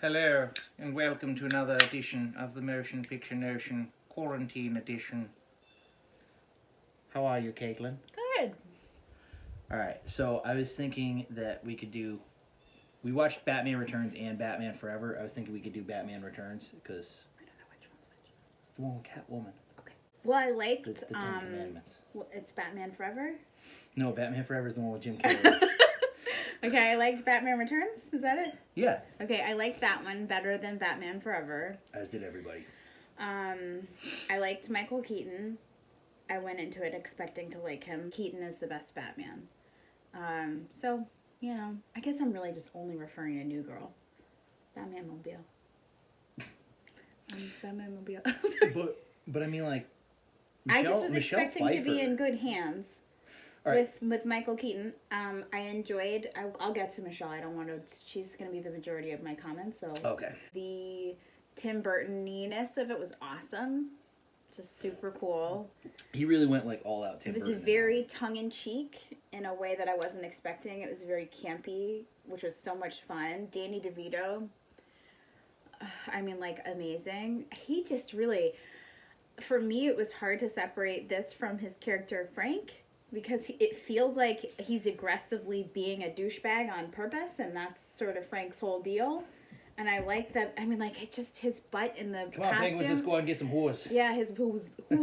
Hello, and welcome to another edition of the Motion Picture Notion Quarantine Edition. How are you, Caitlin? Good. Alright, so I was thinking that we could do... We watched Batman Returns and Batman Forever. I was thinking we could do Batman Returns, because... I don't know which one's which. It's the one with Catwoman. Okay. Well, I liked... The Ten Commandments. It's Batman Forever? No, Batman Forever is the one with Jim Carrey. Okay, I liked Batman Returns. Is that it? Yeah. Okay, I liked that one better than Batman Forever. As did everybody. I liked Michael Keaton. I went into it expecting to like him. Keaton is the best Batman. So, you know, I guess I'm really just only referring to New Girl. Batman-mobile. Batman-mobile. But I mean, like, I just was Michelle expecting Pfeiffer. to be in good hands. Right. With Michael Keaton, I enjoyed. I'll get to Michelle. I don't want to. She's going to be the majority of my comments. So Okay. the Tim Burton-ness of it was awesome. Just super cool. He really went like all out. Tim It was Burton. very tongue-in-cheek in a way that I wasn't expecting. It was very campy, which was so much fun. Danny DeVito. I mean, like, amazing. He just really, for me, it was hard to separate this from his character Frank. Because it feels like he's aggressively being a douchebag on purpose, and that's sort of Frank's whole deal. And I like that. I mean, like, it just his butt in the Come on, costume. Penguins, let's go out and get some horse. Yeah, his hooves. His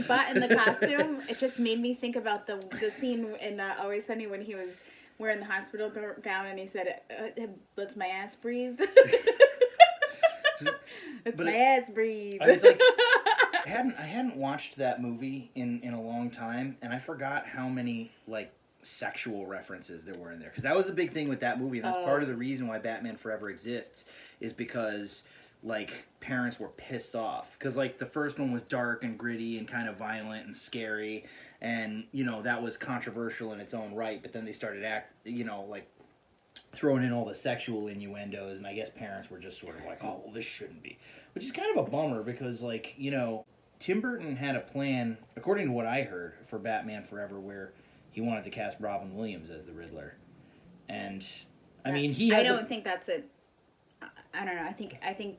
butt in the costume. It just made me think about the scene in Always Sunny when he was wearing the hospital gown and he said, "Let's my ass breathe." Let's my ass breathe. I was like, I hadn't watched that movie in a long time, and I forgot how many like sexual references there were in there. Because that was the big thing with that movie, and that's part of the reason why Batman Forever exists, is because like parents were pissed off. Because like the first one was dark and gritty and kind of violent and scary, and you know that was controversial in its own right. But then they started like throwing in all the sexual innuendos, and I guess parents were just sort of like, oh, well, this shouldn't be. Which is kind of a bummer, because, like, you know, Tim Burton had a plan, according to what I heard, for Batman Forever, where he wanted to cast Robin Williams as the Riddler. And, I mean, he has I don't think that's a... I don't know. I think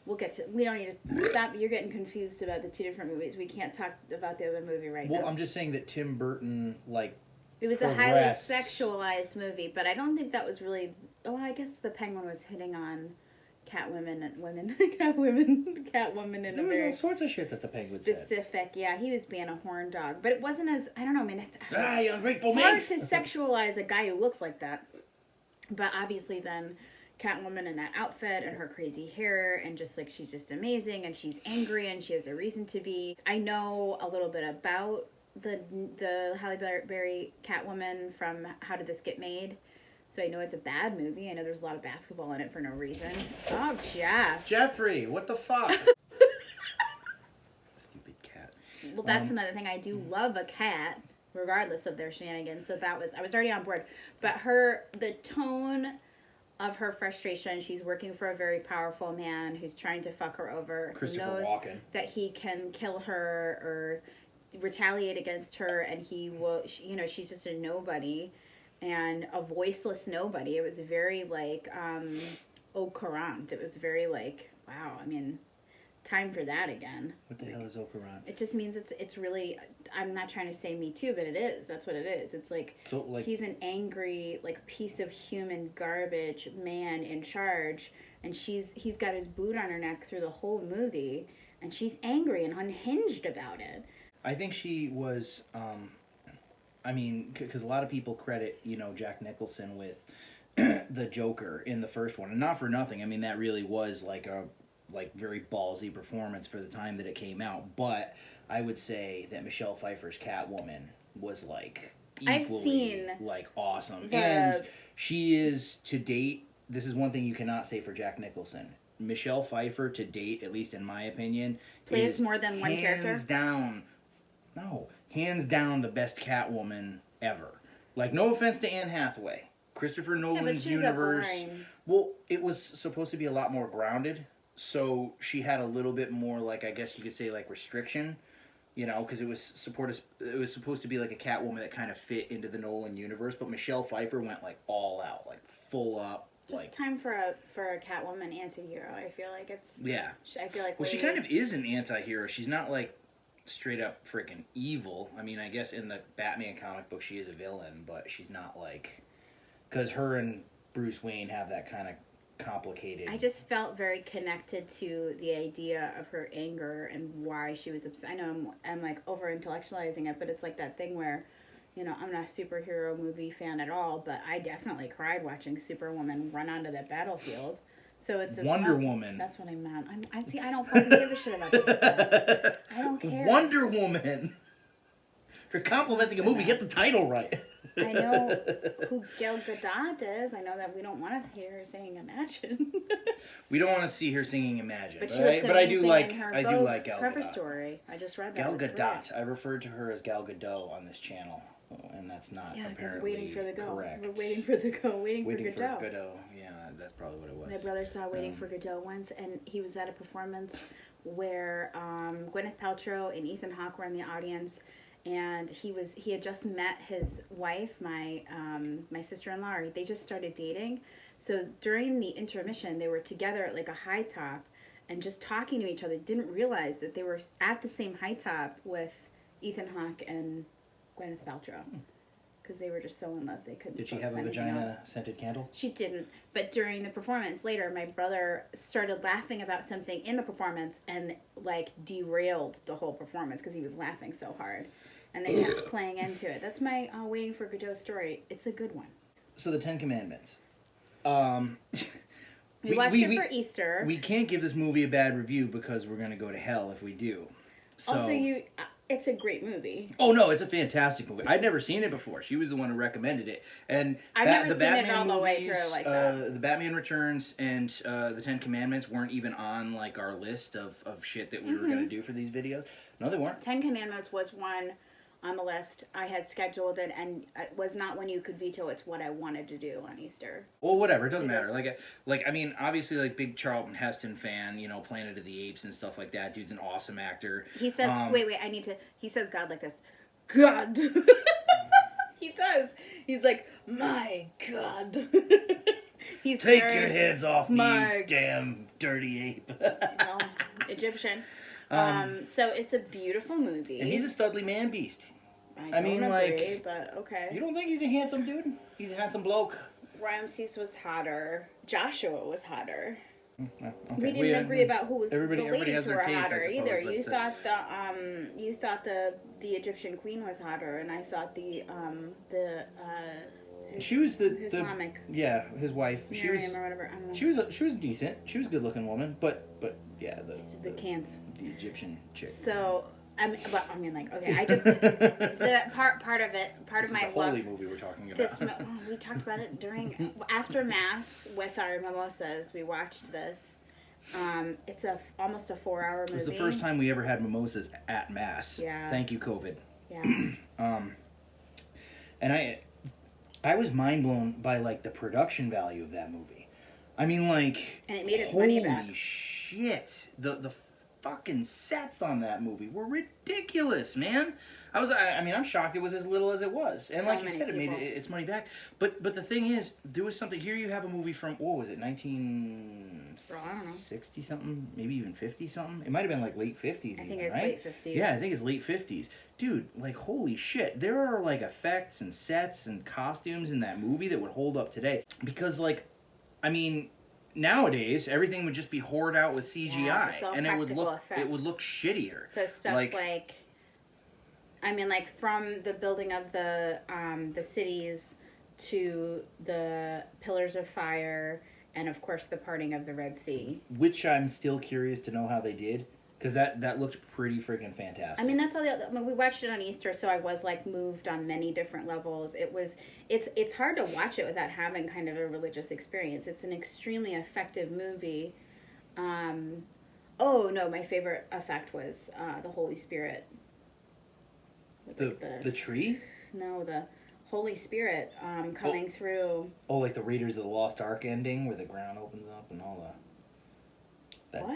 we'll get to... We don't need to stop. You're getting confused about the two different movies. We can't talk about the other movie right now. Well, I'm just saying that Tim Burton, like, it was a highly sexualized movie, but I don't think that was really... Oh, I guess the Penguin was hitting on Catwoman and women. Catwoman in a very... all sorts of shit that the Penguin said. Specific, yeah. He was being a horn dog. But it wasn't as... I don't know, I mean... It's you ungrateful hard minx! to sexualize a guy who looks like that. But obviously then... Catwoman in that outfit and her crazy hair and just like she's just amazing and she's angry and she has a reason to be. I know a little bit about the Halle Berry Catwoman from How Did This Get Made? So I know it's a bad movie. I know there's a lot of basketball in it for no reason. Oh, Jeff. Jeffrey, what the fuck? Stupid cat. Well, that's another thing. I do love a cat, regardless of their shenanigans. So I was already on board. But the tone of her frustration, she's working for a very powerful man who's trying to fuck her over. Christopher knows Walken. That he can kill her or retaliate against her, and he will, you know, she's just a nobody and a voiceless nobody. It was very like au courant. It was very like, wow, I mean, time for that again. What the hell is au courant? It just means it's really, I'm not trying to say Me Too, but it is. That's what it is. It's like, he's an angry, like, piece of human garbage man in charge, and he's got his boot on her neck through the whole movie, and she's angry and unhinged about it. I think she was, I mean, because a lot of people credit, you know, Jack Nicholson with the Joker in the first one, and not for nothing. I mean, that really was like a very ballsy performance for the time that it came out. But I would say that Michelle Pfeiffer's Catwoman was like equally like awesome, and she is to date. This is one thing you cannot say for Jack Nicholson. Michelle Pfeiffer to date, at least in my opinion, plays more than one character. Hands down the best Catwoman ever. Like, no offense to Anne Hathaway, Christopher Nolan's universe. Well, it was supposed to be a lot more grounded. So she had a little bit more, like, I guess you could say, like, restriction, you know, because it was supposed to be like a Catwoman that kind of fit into the Nolan universe. But Michelle Pfeiffer went like all out, like full up, like time for a Catwoman anti-hero. I feel like it's I feel like well, she kind of is an anti-hero. She's not like straight up freaking evil. I mean, I guess in the Batman comic book she is a villain, but she's not like, because her and Bruce Wayne have that kind of complicated. I just felt very connected to the idea of her anger and why she was upset. I know I'm like over intellectualizing it, but it's like that thing where, you know, I'm not a superhero movie fan at all, but I definitely cried watching Superwoman run onto that battlefield. So it's this Wonder Woman. That's what I meant. I don't fucking give a shit about this stuff. I don't care. Wonder Woman. If you're complimenting a movie, get the title right. I know who Gal Gadot is. I know that we don't want to hear her singing Imagine. We don't want to see her singing Imagine. But she looked amazing I do like in her Gal cover Gadot. Story. I just read that. Gal Gadot. I referred to her as Gal Gadot on this channel, and that's not apparently waiting for the go. correct. We're waiting for the go. Waiting for Gadot. Yeah, that's probably what it was. My brother saw Waiting for Godot once, and he was at a performance where Gwyneth Paltrow and Ethan Hawke were in the audience, and he had just met his wife, my sister-in-law. They just started dating, so during the intermission, they were together at like a high top, and just talking to each other. Didn't realize that they were at the same high top with Ethan Hawke and Gwyneth Paltrow. Because they were just so in love, they couldn't. Did she have a vagina-scented candle? She didn't. But during the performance later, my brother started laughing about something in the performance and like derailed the whole performance because he was laughing so hard, and they kept playing into it. That's my Waiting for Godot story. It's a good one. So the Ten Commandments. We watched it for Easter. We can't give this movie a bad review because we're gonna go to hell if we do. So, also, it's a great movie. Oh no, it's a fantastic movie. I'd never seen it before. She was the one who recommended it, and I've never seen it all the way through like that. The Batman Returns and the Ten Commandments weren't even on like our list of shit that we were gonna do for these videos. No, they weren't. Ten Commandments was one on the list. I had scheduled it, and it was not one you could veto. It's what I wanted to do on Easter. Well, whatever. It doesn't matter. Like I mean, obviously, like big Charlton Heston fan. You know, Planet of the Apes and stuff like that. Dude's an awesome actor. He says, wait, I need to. He says God like this. God. He does. He's like, my God. He's Take your hands off me, you God. damn dirty ape. Well, Egyptian. So it's a beautiful movie. And he's a studly man beast. I mean, agree, but okay. You don't think he's a handsome dude? He's a handsome bloke. Ramses was hotter. Joshua was hotter. Okay. We didn't agree about who was everybody the ladies has who their were taste, hotter I suppose, either. but You thought the Egyptian queen was hotter, and I thought she was the Islamic. His wife. Miriam or whatever. I don't know. She was decent. She was a good looking woman, but yeah, the cans. The Egyptian chick. So I mean, like, okay, I just the part of it, this of my is a love. holy movie we're talking about. We talked about it after Mass with our mimosas. We watched this. It's almost a 4-hour movie. It was the first time we ever had mimosas at Mass. Yeah. Thank you, COVID. Yeah. And I was mind blown by like the production value of that movie. I mean, like, and it made its money back. Holy shit! The fucking sets on that movie were ridiculous, man. I mean, I'm shocked it was as little as it was, and so like you said, people. it made its money back. But the thing is, there was something here. You have a movie from what was it, 1960 something, maybe even 50 something. It might have been like late 50s. I think it's late 50s. Yeah, I think it's late 50s. Dude, like, holy shit. There are, like, effects and sets and costumes in that movie that would hold up today. Because, like, I mean, nowadays, everything would just be hoarded out with CGI. Yeah, it's all and it would look effects. Shittier. So stuff like I mean, like, from the building of the cities to the Pillars of Fire and, of course, the parting of the Red Sea. Which I'm still curious to know how they did. Because that looked pretty freaking fantastic. I mean, that's all. We watched it on Easter, so I was like moved on many different levels. It's hard to watch it without having kind of a religious experience. It's an extremely effective movie. Oh no, my favorite effect was the Holy Spirit. The tree? No, the Holy Spirit coming through. Oh, like the Raiders of the Lost Ark ending where the ground opens up and all that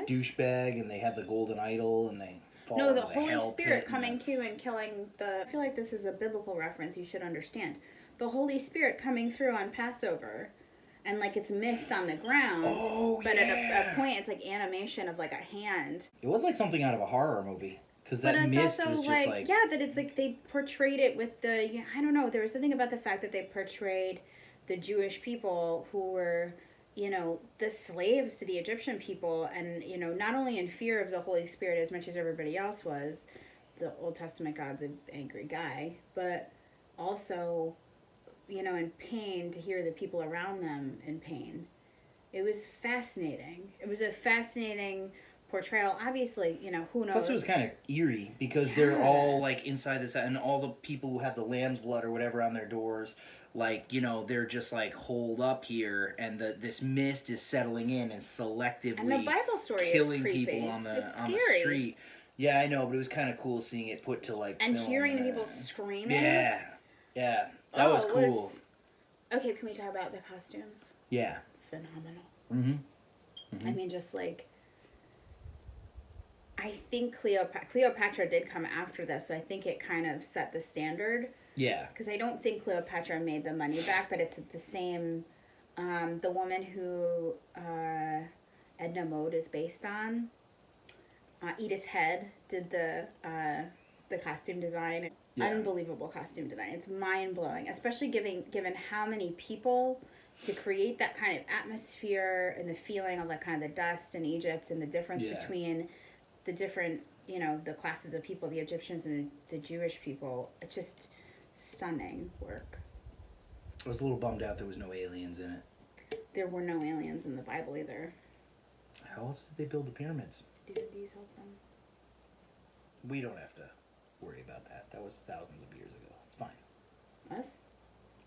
douchebag, and they have the golden idol, and they fall into the Holy hell Spirit pit coming to and killing the... I feel like this is a biblical reference you should understand. The Holy Spirit coming through on Passover and like it's mist on the ground. Oh, but yeah. at a point, it's like animation of like a hand. It was like something out of a horror movie. Because that But it's mist also was just like... yeah, that it's like they portrayed it with the, I don't know, there was something about the fact that they portrayed the Jewish people who were, the slaves to the Egyptian people, and, not only in fear of the Holy Spirit as much as everybody else was, the Old Testament God's an angry guy, but also, in pain to hear the people around them in pain. It was fascinating. It was a fascinating portrayal. Obviously, who knows? Plus, it was kind of eerie because they're all like inside this, and all the people who have the lamb's blood or whatever on their doors, like they're just like holed up here, and this mist is settling in and selectively and the Bible story killing is creepy. people on the scary. street. Yeah, I know, but it was kind of cool seeing it put to like and film, hearing the people screaming. Yeah, that was cool. Okay, can we talk about the costumes? Yeah, phenomenal. Mm-hmm. I mean, just like, I think Cleopatra did come after this, so I think it kind of set the standard. Yeah. Because I don't think Cleopatra made the money back, but it's the same. The woman who Edna Mode is based on, Edith Head, did the costume design. Yeah. Unbelievable costume design. It's mind blowing, especially given how many people to create that kind of atmosphere and the feeling of that kind of the dust in Egypt and the difference between the different, the classes of people, the Egyptians and the Jewish people. It's just stunning work. I was a little bummed out there was no aliens in it. There were no aliens in the Bible either. How else did they build the pyramids? DVDs help them. We don't have to worry about that. That was thousands of years ago. It's fine. Us?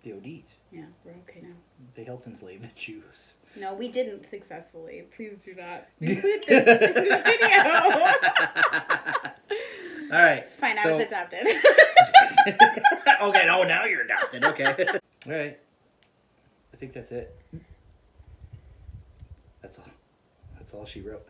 The ODs. Yeah, we're okay now. They helped enslave the Jews. No, we didn't successfully. Please do not include this in the video. All right. It's fine. I was adopted. Okay. No, now you're adopted. Okay. All right. I think that's it. That's all. That's all she wrote.